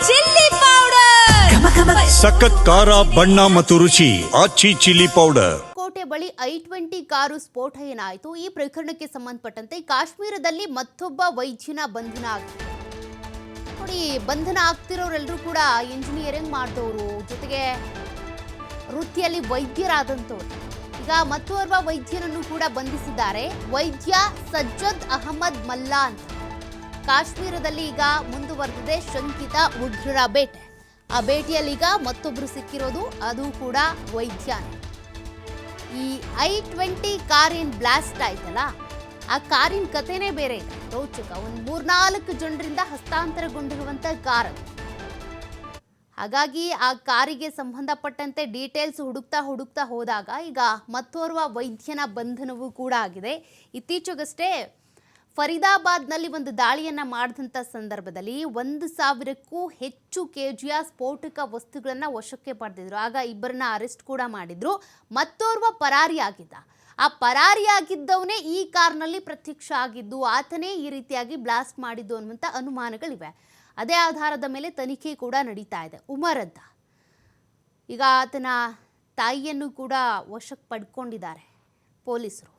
Chilli powder ಸಖತ್ ಖಾರ ಬಣ್ಣ ಮತ್ತು ರುಚಿ ಆಚಿ ಚಿಲ್ಲಿ ಪೌಡರ್. ಕೋಟೆ ಬಳಿ I-20 ಕಾರು ಸ್ಫೋಟ ಏನಾಯಿತು? ಈ ಪ್ರಕರಣಕ್ಕೆ ಸಂಬಂಧಪಟ್ಟಂತೆ ಕಾಶ್ಮೀರದಲ್ಲಿ ಮತ್ತೊಬ್ಬ ವೈದ್ಯನ ಬಂಧನ ಆಗಿದೆ. ನೋಡಿ, ಬಂಧನ ಆಗ್ತಿರೋರೆಲ್ಲರೂ ಕೂಡ ಇಂಜಿನಿಯರಿಂಗ್ ಮಾಡಿದವರು, ಜೊತೆಗೆ ವೃತ್ತಿಯಲ್ಲಿ ವೈದ್ಯರಾದಂಥವ್ರು. ಈಗ ಮತ್ತೋರ್ವ ವೈದ್ಯನನ್ನು ಕೂಡ ಬಂಧಿಸಿದ್ದಾರೆ. ವೈದ್ಯ ಸಜ್ಜದ್ ಅಹಮದ್ ಮಲ್ಲಾ ಅಂತ. ಕಾಶ್ಮೀರದಲ್ಲಿ ಈಗ ಮುಂದುವರೆದಿದೆ ಶಂಕಿತ ಉಗ್ರರ ಬೇಟೆ. ಆ ಬೇಟೆಯಲ್ಲಿ ಈಗ ಮತ್ತೊಬ್ರು ಸಿಕ್ಕಿರೋದು, ಅದು ಕೂಡ ವೈದ್ಯನೇ. ಈ I-20 ಕಾರಿನ ಬ್ಲಾಸ್ಟ್ ಆಯ್ತಲ್ಲ, ಆ ಕಾರಿನ ಕಥೆನೇ ಬೇರೆ ಇದೆ, ರೋಚಕ. ಒಂದು 3-4 ಜನರಿಂದ ಹಸ್ತಾಂತರಗೊಂಡಿರುವಂತ ಕಾರ್. ಹಾಗಾಗಿ ಆ ಕಾರಿಗೆ ಸಂಬಂಧಪಟ್ಟಂತೆ ಡೀಟೇಲ್ಸ್ ಹುಡುಕ್ತಾ ಹೋದಾಗ ಈಗ ಮತ್ತೋರ್ವ ವೈದ್ಯನ ಬಂಧನವೂ ಕೂಡ ಆಗಿದೆ. ಇತ್ತೀಚೆಗಷ್ಟೇ ಫರೀದಾಬಾದ್ನಲ್ಲಿ ಒಂದು ದಾಳಿಯನ್ನ ಮಾಡಿದಂಥ ಸಂದರ್ಭದಲ್ಲಿ 1,000ಕ್ಕೂ ಹೆಚ್ಚು ಕೆಜಿಯ ಸ್ಫೋಟಕ ವಸ್ತುಗಳನ್ನು ವಶಕ್ಕೆ ಪಡೆದಿದ್ರು. ಆಗ ಇಬ್ಬರನ್ನ ಅರೆಸ್ಟ್ ಕೂಡ ಮಾಡಿದ್ರು. ಮತ್ತೋರ್ವ ಪರಾರಿಯಾಗಿದ್ದ. ಆ ಪರಾರಿಯಾಗಿದ್ದವನೇ ಈ ಕಾರ್ನಲ್ಲಿ ಪ್ರತ್ಯಕ್ಷ ಆಗಿದ್ದು, ಆತನೇ ಈ ರೀತಿಯಾಗಿ ಬ್ಲಾಸ್ಟ್ ಮಾಡಿದ್ದು ಅನ್ನುವಂಥ ಅನುಮಾನಗಳಿವೆ. ಅದೇ ಆಧಾರದ ಮೇಲೆ ತನಿಖೆ ಕೂಡ ನಡೀತಾ ಇದೆ. ಉಮರ್ ಅಂತ, ಈಗ ಆತನ ತಾಯಿಯನ್ನು ಕೂಡ ವಶಕ್ಕೆ ಪಡ್ಕೊಂಡಿದ್ದಾರೆ ಪೊಲೀಸರು.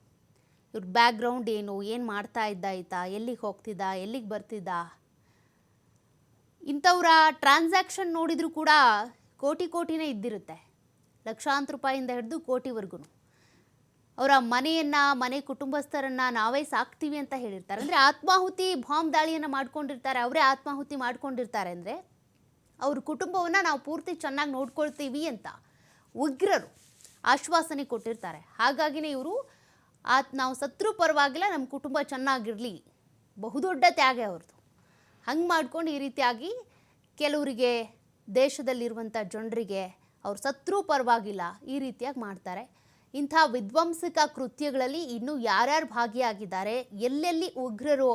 ಇವ್ರ ಬ್ಯಾಕ್ಗ್ರೌಂಡ್ ಏನು ಮಾಡ್ತಾ ಇದ್ದ ಈತ, ಎಲ್ಲಿಗೆ ಹೋಗ್ತಿದ್ದ, ಎಲ್ಲಿಗೆ ಬರ್ತಿದ್ದ, ಇಂಥವ್ರ ಟ್ರಾನ್ಸಾಕ್ಷನ್ ನೋಡಿದ್ರು ಕೂಡ ಕೋಟಿನೇ ಇದ್ದಿರುತ್ತೆ. ಲಕ್ಷಾಂತರ ರೂಪಾಯಿಂದ ಹಿಡಿದು ಕೋಟಿವರೆಗೂ. ಅವರ ಮನೆ ಕುಟುಂಬಸ್ಥರನ್ನ ನಾವೇ ಸಾಕ್ತೀವಿ ಅಂತ ಹೇಳಿರ್ತಾರೆ. ಅಂದರೆ ಆತ್ಮಾಹುತಿ ಬಾಂಬ್ ದಾಳಿಯನ್ನು ಮಾಡ್ಕೊಂಡಿರ್ತಾರೆ, ಅವರೇ ಆತ್ಮಾಹುತಿ ಮಾಡ್ಕೊಂಡಿರ್ತಾರೆ. ಅಂದರೆ ಅವ್ರ ಕುಟುಂಬವನ್ನು ನಾವು ಪೂರ್ತಿ ಚೆನ್ನಾಗಿ ನೋಡ್ಕೊಳ್ತೀವಿ ಅಂತ ಉಗ್ರರು ಆಶ್ವಾಸನೆ ಕೊಟ್ಟಿರ್ತಾರೆ. ಹಾಗಾಗಿನೇ ಇವರು ನಾವು ಸತ್ರು ಪರವಾಗಿಲ್ಲ, ನಮ್ಮ ಕುಟುಂಬ ಚೆನ್ನಾಗಿರಲಿ, ಬಹುದೊಡ್ಡ ತ್ಯಾಗ ಅವ್ರದ್ದು. ಹಂಗೆ ಮಾಡ್ಕೊಂಡು ಈ ರೀತಿಯಾಗಿ ಕೆಲವರಿಗೆ, ದೇಶದಲ್ಲಿರುವಂಥ ಜನರಿಗೆ ಅವ್ರು ಸತ್ರು ಪರವಾಗಿಲ್ಲ ಈ ರೀತಿಯಾಗಿ ಮಾಡ್ತಾರೆ. ಇಂಥ ವಿಧ್ವಂಸಕ ಕೃತ್ಯಗಳಲ್ಲಿ ಇನ್ನೂ ಯಾರ್ಯಾರು ಭಾಗಿಯಾಗಿದ್ದಾರೆ, ಎಲ್ಲೆಲ್ಲಿ ಉಗ್ರರು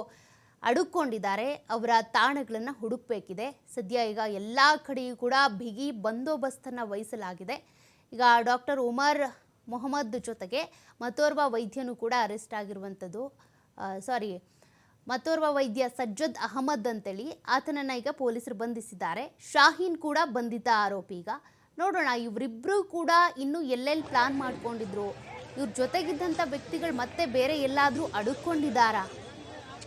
ಅಡುಕೊಂಡಿದ್ದಾರೆ, ಅವರ ತಾಣಗಳನ್ನು ಹುಡುಕಬೇಕಿದೆ. ಸದ್ಯ ಈಗ ಎಲ್ಲ ಕಡೆಯೂ ಕೂಡ ಬಿಗಿ ಬಂದೋಬಸ್ತನ್ನು ವಹಿಸಲಾಗಿದೆ. ಈಗ ಡಾಕ್ಟರ್ ಉಮರ್ ಮೊಹಮ್ಮದ್ ಜೊತೆಗೆ ಮತ್ತೋರ್ವ ವೈದ್ಯನು ಕೂಡ ಅರೆಸ್ಟ್ ಆಗಿರುವಂಥದ್ದು. ಮತ್ತೋರ್ವ ವೈದ್ಯ ಸಜ್ಜದ್ ಅಹಮದ್ ಅಂತೇಳಿ, ಆತನನ್ನು ಈಗ ಪೊಲೀಸರು ಬಂಧಿಸಿದ್ದಾರೆ. ಶಾಹೀನ್ ಕೂಡ ಬಂಧಿತ ಆರೋಪಿ. ಈಗ ನೋಡೋಣ, ಇವರಿಬ್ಬರು ಕೂಡ ಇನ್ನೂ ಎಲ್ಲೆಲ್ಲಿ ಪ್ಲಾನ್ ಮಾಡ್ಕೊಂಡಿದ್ರು, ಇವ್ರ ಜೊತೆಗಿದ್ದಂಥ ವ್ಯಕ್ತಿಗಳು ಮತ್ತೆ ಬೇರೆ ಎಲ್ಲಾದರೂ ಅಡುಕೊಂಡಿದ್ದಾರಾ?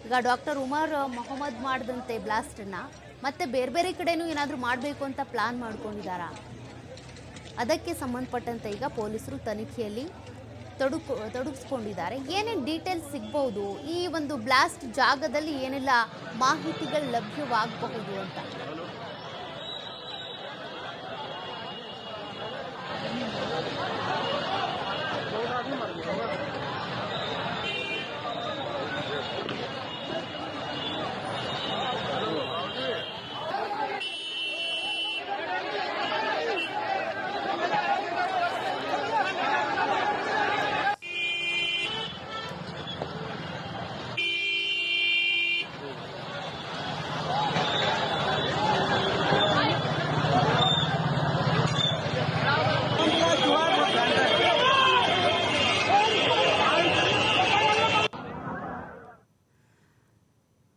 ಈಗ ಡಾಕ್ಟರ್ ಉಮರ್ ಮೊಹಮ್ಮದ್ ಮಾಡಿದಂತೆ ಬ್ಲಾಸ್ಟನ್ನು ಮತ್ತೆ ಬೇರೆ ಕಡೆನೂ ಏನಾದರೂ ಮಾಡಬೇಕು ಅಂತ ಪ್ಲಾನ್ ಮಾಡ್ಕೊಂಡಿದ್ದಾರಾ? ಅದಕ್ಕೆ ಸಂಬಂಧಪಟ್ಟಂತೆ ಈಗ ಪೊಲೀಸರು ತನಿಖೆಯಲ್ಲಿ ತೊಡಗಿಸ್ಕೊಂಡಿದ್ದಾರೆ. ಏನೇನು ಡೀಟೇಲ್ಸ್ ಸಿಗ್ಬಹುದು, ಈ ಒಂದು ಬ್ಲಾಸ್ಟ್ ಜಾಗದಲ್ಲಿ ಏನೆಲ್ಲ ಮಾಹಿತಿಗಳು ಲಭ್ಯವಾಗಬಹುದು ಅಂತ.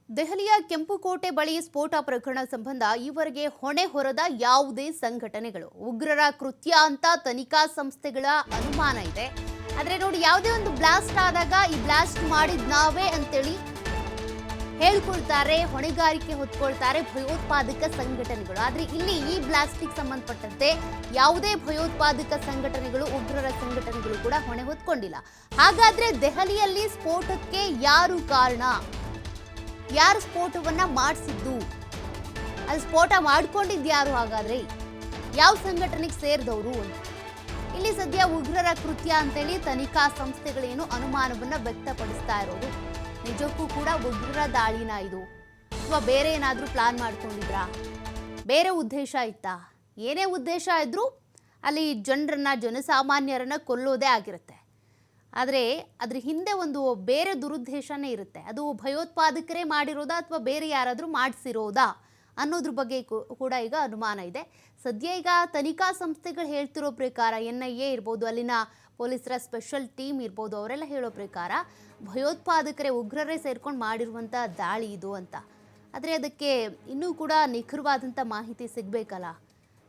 ದೆಹಲಿಯ ಕೆಂಪುಕೋಟೆ ಬಳಿ ಸ್ಫೋಟ ಪ್ರಕರಣ ಸಂಬಂಧ ಈವರೆಗೆ ಹೊಣೆ ಹೊರದ ಯಾವುದೇ ಸಂಘಟನೆಗಳು, ಉಗ್ರರ ಕೃತ್ಯ ಅಂತ ತನಿಖಾ ಸಂಸ್ಥೆಗಳ ಅನುಮಾನ ಇದೆ. ಆದರೆ ನೋಡಿ, ಯಾವುದೇ ಒಂದು ಬ್ಲಾಸ್ಟ್ ಆದಾಗ ಈ ಬ್ಲಾಸ್ಟ್ ಮಾಡಿದ್ ನಾವೇ ಅಂತೇಳಿ ಹೇಳ್ಕೊಳ್ತಾರೆ, ಹೊಣೆಗಾರಿಕೆ ಹೊತ್ಕೊಳ್ತಾರೆ ಭಯೋತ್ಪಾದಕ ಸಂಘಟನೆಗಳು. ಆದರೆ ಇಲ್ಲಿ ಈ ಬ್ಲಾಸ್ಟಿಗೆ ಸಂಬಂಧಪಟ್ಟಂತೆ ಯಾವುದೇ ಭಯೋತ್ಪಾದಕ ಸಂಘಟನೆಗಳು, ಉಗ್ರರ ಸಂಘಟನೆಗಳು ಕೂಡ ಹೊಣೆ ಹೊತ್ಕೊಂಡಿಲ್ಲ. ಹಾಗಾದ್ರೆ ದೆಹಲಿಯಲ್ಲಿ ಸ್ಫೋಟಕ್ಕೆ ಯಾರು ಕಾರಣ? ಯಾರು ಸ್ಫೋಟವನ್ನ ಮಾಡಿಸಿದ್ದು? ಅಲ್ಲಿ ಸ್ಫೋಟ ಮಾಡ್ಕೊಂಡಿದ್ಯಾರು? ಹಾಗಾದ್ರೆ ಯಾವ ಸಂಘಟನೆಗೆ ಸೇರಿದವರು ಅಂತ ಇಲ್ಲಿ ಸದ್ಯ ಉಗ್ರರ ಕೃತ್ಯ ಅಂತೇಳಿ ತನಿಖಾ ಸಂಸ್ಥೆಗಳೇನು ಅನುಮಾನವನ್ನ ವ್ಯಕ್ತಪಡಿಸ್ತಾ ಇರೋದು. ನಿಜಕ್ಕೂ ಕೂಡ ಉಗ್ರರ ದಾಳಿನ ಇದು, ಅಥವಾ ಬೇರೆ ಏನಾದರೂ ಪ್ಲಾನ್ ಮಾಡ್ಕೊಂಡಿದ್ರಾ? ಬೇರೆ ಉದ್ದೇಶ ಇತ್ತಾ? ಏನೇ ಉದ್ದೇಶ ಇದ್ರೂ ಅಲ್ಲಿ ಜನಸಾಮಾನ್ಯರನ್ನ ಕೊಲ್ಲೋದೇ ಆಗಿರುತ್ತೆ. ಆದರೆ ಅದ್ರ ಹಿಂದೆ ಒಂದು ಬೇರೆ ದುರುದ್ದೇಶನೇ ಇರುತ್ತೆ. ಅದು ಭಯೋತ್ಪಾದಕರೇ ಮಾಡಿರೋದಾ ಅಥವಾ ಬೇರೆ ಯಾರಾದರೂ ಮಾಡಿಸಿರೋದಾ ಅನ್ನೋದ್ರ ಬಗ್ಗೆ ಕೂಡ ಈಗ ಅನುಮಾನ ಇದೆ. ಸದ್ಯ ಈಗ ತನಿಖಾ ಸಂಸ್ಥೆಗಳು ಹೇಳ್ತಿರೋ ಪ್ರಕಾರ, NIA ಇರ್ಬೋದು, ಅಲ್ಲಿನ ಪೊಲೀಸರ ಸ್ಪೆಷಲ್ ಟೀಮ್ ಇರ್ಬೋದು, ಅವರೆಲ್ಲ ಹೇಳೋ ಪ್ರಕಾರ ಭಯೋತ್ಪಾದಕರೇ, ಉಗ್ರರೇ ಸೇರ್ಕೊಂಡು ಮಾಡಿರುವಂಥ ದಾಳಿ ಇದು ಅಂತ. ಆದರೆ ಅದಕ್ಕೆ ಇನ್ನೂ ಕೂಡ ನಿಖರವಾದಂಥ ಮಾಹಿತಿ ಸಿಗಬೇಕಲ್ಲ,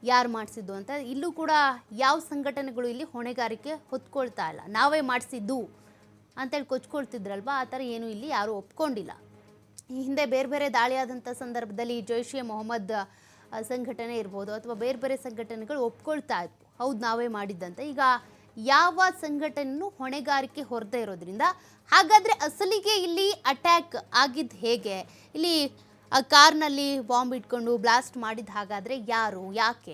ಯಾರು ಮಾಡಿಸಿದ್ದು ಅಂತ. ಇಲ್ಲೂ ಕೂಡ ಯಾವ ಸಂಘಟನೆಗಳು ಇಲ್ಲಿ ಹೊಣೆಗಾರಿಕೆ ಹೊತ್ಕೊಳ್ತಾ ಇಲ್ಲ. ನಾವೇ ಮಾಡಿಸಿದ್ದು ಅಂತೇಳಿ ಕೊಚ್ಕೊಳ್ತಿದ್ರಲ್ವ, ಆ ಥರ ಏನು ಇಲ್ಲಿ ಯಾರೂ ಒಪ್ಕೊಂಡಿಲ್ಲ. ಈ ಹಿಂದೆ ಬೇರೆ ಬೇರೆ ದಾಳಿಯಾದಂಥ ಸಂದರ್ಭದಲ್ಲಿ ಜೈಷ್ ಎ ಮೊಹಮ್ಮದ್ ಸಂಘಟನೆ ಇರ್ಬೋದು ಅಥವಾ ಬೇರೆ ಬೇರೆ ಸಂಘಟನೆಗಳು ಒಪ್ಕೊಳ್ತಾ ಇದ್ವು, ಹೌದು ನಾವೇ ಮಾಡಿದ್ದಂತೆ. ಈಗ ಯಾವ ಸಂಘಟನೆಯೂ ಹೊಣೆಗಾರಿಕೆ ಹೊರದೇ ಇರೋದ್ರಿಂದ ಹಾಗಾದರೆ ಅಸಲಿಗೆ ಇಲ್ಲಿ ಅಟ್ಯಾಕ್ ಆಗಿದ್ದು ಹೇಗೆ? ಇಲ್ಲಿ ಆ ಕಾರ್ನಲ್ಲಿ ಬಾಂಬ್ ಇಟ್ಕೊಂಡು ಬ್ಲಾಸ್ಟ್ ಮಾಡಿದ್ದು ಹಾಗಾದರೆ ಯಾರು, ಯಾಕೆ?